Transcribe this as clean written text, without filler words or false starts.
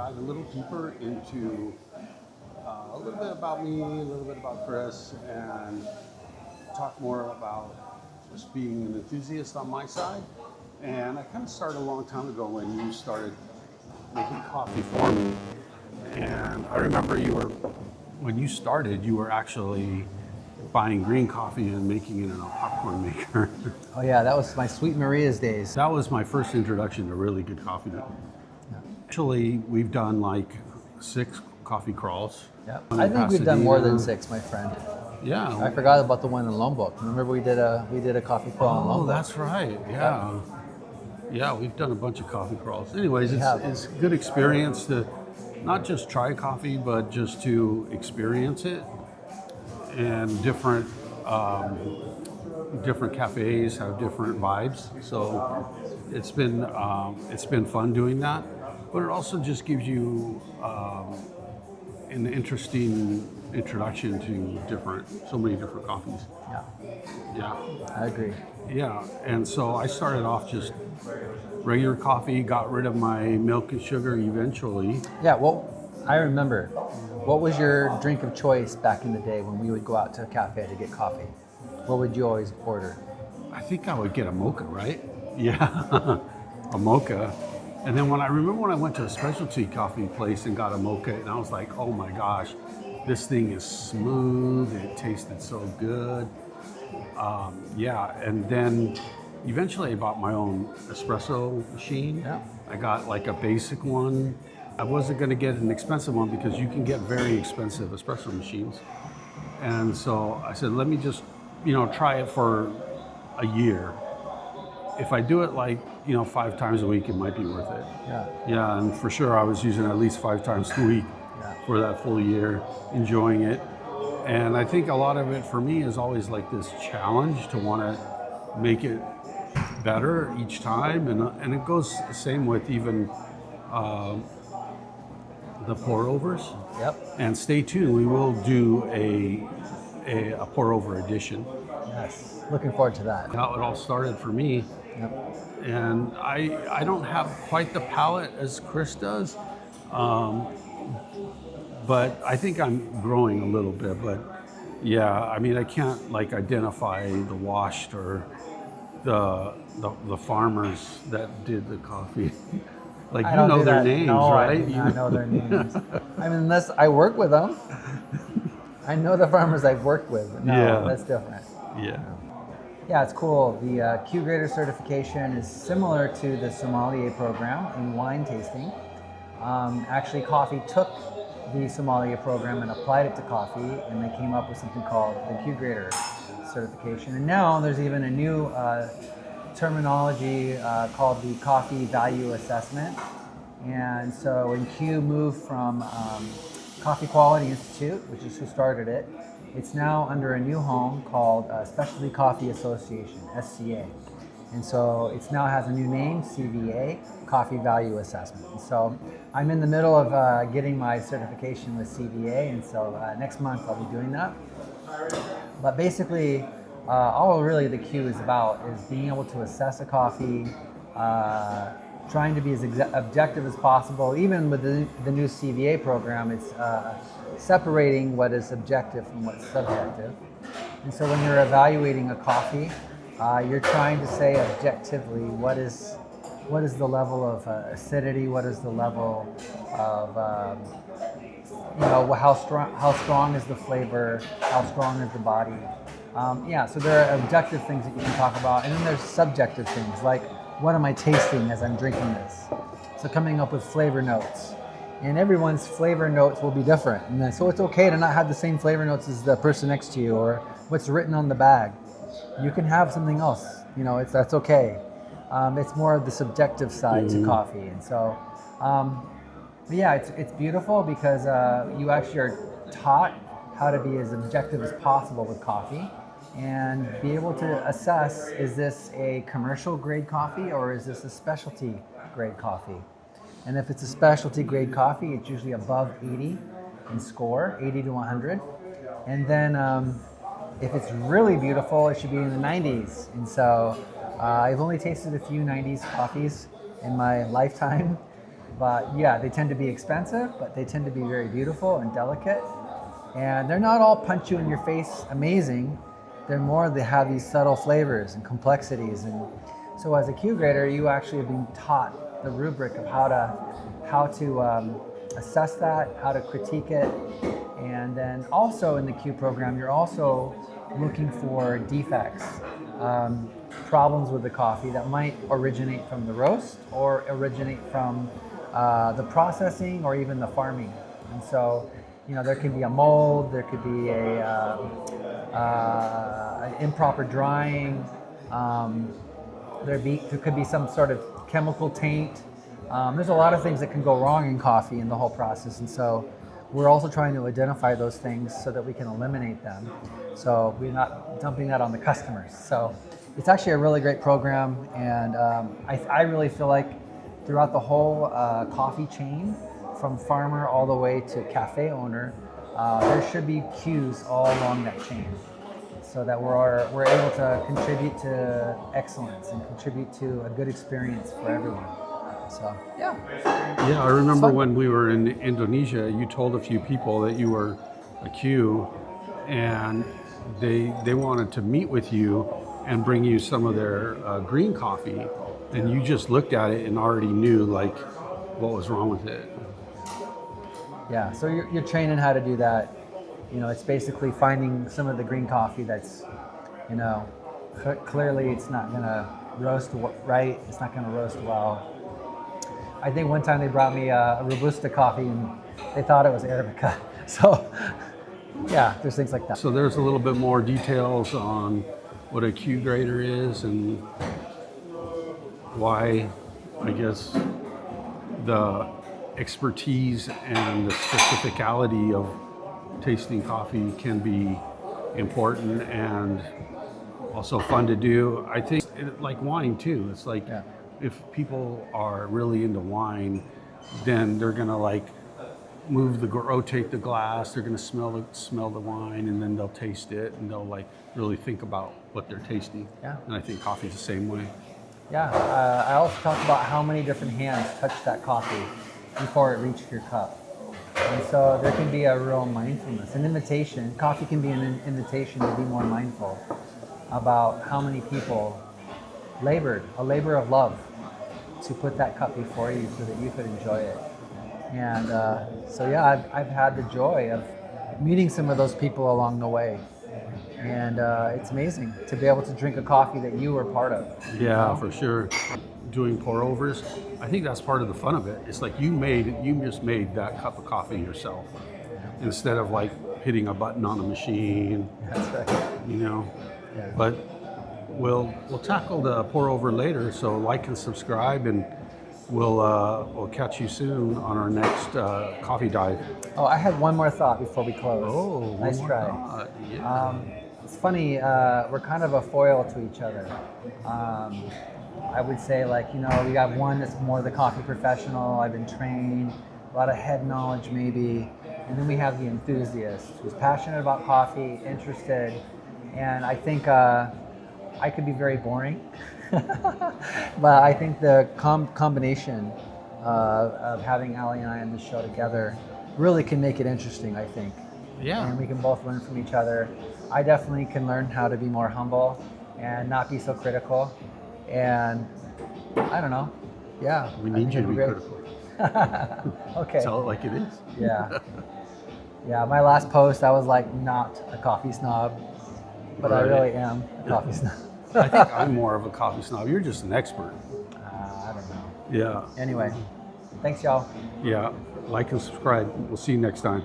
dive a little deeper into a little bit about me, a little bit about Chris, and talk more about just being an enthusiast on my side. And I kind of started a long time ago when you started making coffee for me. And I remember when you started, you were actually buying green coffee and making it in a popcorn maker. Oh yeah, that was my Sweet Maria's days. That was my first introduction to really good coffee. Actually, we've done like 6 coffee crawls. Yep. I think we've done more than 6, my friend. Yeah. I forgot about the one in Lombok. Remember we did a coffee crawl in Lombok. Oh, that's right. Yeah. Yeah, we've done a bunch of coffee crawls. Anyways, it's a good experience to not just try coffee, but just to experience it. And different cafes have different vibes. So it's been fun doing that. But it also just gives you an interesting introduction to so many different coffees. Yeah. Yeah. I agree. Yeah, and so I started off just regular coffee, got rid of my milk and sugar eventually. Yeah, well, I remember. What was your drink of choice back in the day when we would go out to a cafe to get coffee? What would you always order? I think I would get a mocha, right? Yeah, a mocha. And then when I went to a specialty coffee place and got a mocha, and I was like, oh my gosh, this thing is smooth, it tasted so good. Yeah, and then eventually I bought my own espresso machine. Yeah. I got like a basic one. I wasn't going to get an expensive one because you can get very expensive espresso machines. And so I said, let me just, try it for a year. If I do it 5 times a week, it might be worth it. Yeah. Yeah, and for sure I was using it at least 5 times a week for that full year, enjoying it. And I think a lot of it for me is always like this challenge to want to make it better each time. And it goes the same with even the pour overs. Yep. And stay tuned, we will do a pour over edition. Yes. Looking forward to that. How it all started for me. Yep. And I don't have quite the palate as Chris does, but I think I'm growing a little bit. But yeah, I mean, I can't identify the washed or the farmers that did the coffee. Their names, right? I do not know their names. I mean, unless I work with them. I know the farmers I've worked with. No, that's different. Yeah. Yeah, it's cool. The Q Grader certification is similar to the sommelier program in wine tasting. Actually, coffee took the sommelier program and applied it to coffee, and they came up with something called the Q Grader certification. And now there's even a new terminology called the coffee value assessment. And so when Q moved from Coffee Quality Institute, which is who started it, it's now under a new home called Specialty Coffee Association, SCA. And so it now has a new name, CVA, Coffee Value Assessment. And so I'm in the middle of getting my certification with CVA, and so next month I'll be doing that. But basically, all really the Q is about is being able to assess a coffee, trying to be as objective as possible. Even with the new CVA program, it's separating what is objective from what's subjective. And so when you're evaluating a coffee, you're trying to say objectively what is the level of acidity, what is the level of how strong is the flavor, how strong is the body. So there are objective things that you can talk about, and then there's subjective things like what am I tasting as I'm drinking this? So coming up with flavor notes. And everyone's flavor notes will be different. And so it's okay to not have the same flavor notes as the person next to you or what's written on the bag. You can have something else, that's okay. It's more of the subjective side to coffee. And so, it's beautiful because you actually are taught how to be as objective as possible with coffee and be able to assess, is this a commercial grade coffee or is this a specialty grade coffee? And if it's a specialty grade coffee, it's usually above 80 in score, 80 to 100. And then if it's really beautiful, it should be in the 90s. And so I've only tasted a few 90s coffees in my lifetime. But yeah, they tend to be expensive, but they tend to be very beautiful and delicate. And they're not all punch you in your face amazing. They're more, they have these subtle flavors and complexities. And so as a Q grader, you actually have been taught the rubric of how to assess that, how to critique it. And then also in the Q program, you're also looking for defects, problems with the coffee that might originate from the roast or originate from the processing or even the farming. And so, there could be a mold, there could be an improper drying, there could be some sort of chemical taint. There's a lot of things that can go wrong in coffee in the whole process, and so we're also trying to identify those things so that we can eliminate them. So we're not dumping that on the customers. So it's actually a really great program, and I really feel like throughout the whole coffee chain, from farmer all the way to cafe owner, there should be cues all along that chain, so that we're able to contribute to excellence and contribute to a good experience for everyone. So yeah. Yeah, I remember when we were in Indonesia, you told a few people that you were a Q, and they wanted to meet with you and bring you some of their green coffee, and you just looked at it and already knew like what was wrong with it. Yeah, so you're training how to do that. It's basically finding some of the green coffee that's, clearly it's not gonna roast right, it's not gonna roast well. I think one time they brought me a Robusta coffee and they thought it was Arabica. So yeah, there's things like that. So there's a little bit more details on what a Q grader is and why, I guess, the expertise and the specificality of tasting coffee can be important and also fun to do. I think like wine too. It's like if people are really into wine, then they're gonna like rotate the glass. They're gonna smell the wine, and then they'll taste it, and they'll like really think about what they're tasting. Yeah. And I think coffee's the same way. Yeah. I also talk about how many different hands touched that coffee before it reached your cup. And so there can be a real mindfulness. An invitation, coffee can be an invitation to be more mindful about how many people labored, a labor of love, to put that cup before you so that you could enjoy it. And so yeah, I've had the joy of meeting some of those people along the way. And it's amazing to be able to drink a coffee that you were part of. Yeah, for sure. Doing pour overs, I think that's part of the fun of it. It's like you just made that cup of coffee yourself instead of like hitting a button on a machine. That's right. Yeah. But we'll tackle the pour over later. So like and subscribe, and we'll catch you soon on our next coffee dive. Oh, I had one more thought before we close. Oh, nice try. Yeah. It's funny, we're kind of a foil to each other. I would say we got one that's more the coffee professional, I've been trained, a lot of head knowledge maybe, and then we have the enthusiast who's passionate about coffee, interested, and I think I could be very boring, but I think the combination of having Ali and I on this show together really can make it interesting, I think. Yeah. And we can both learn from each other. I definitely can learn how to be more humble and not be so critical. And I don't know. Yeah. We need you to be critical. Okay. Tell it like it is. Yeah. Yeah. My last post, I was like not a coffee snob, but I really am a coffee snob. I think I'm more of a coffee snob. You're just an expert. I don't know. Yeah. Anyway, thanks y'all. Yeah. Like and subscribe. We'll see you next time.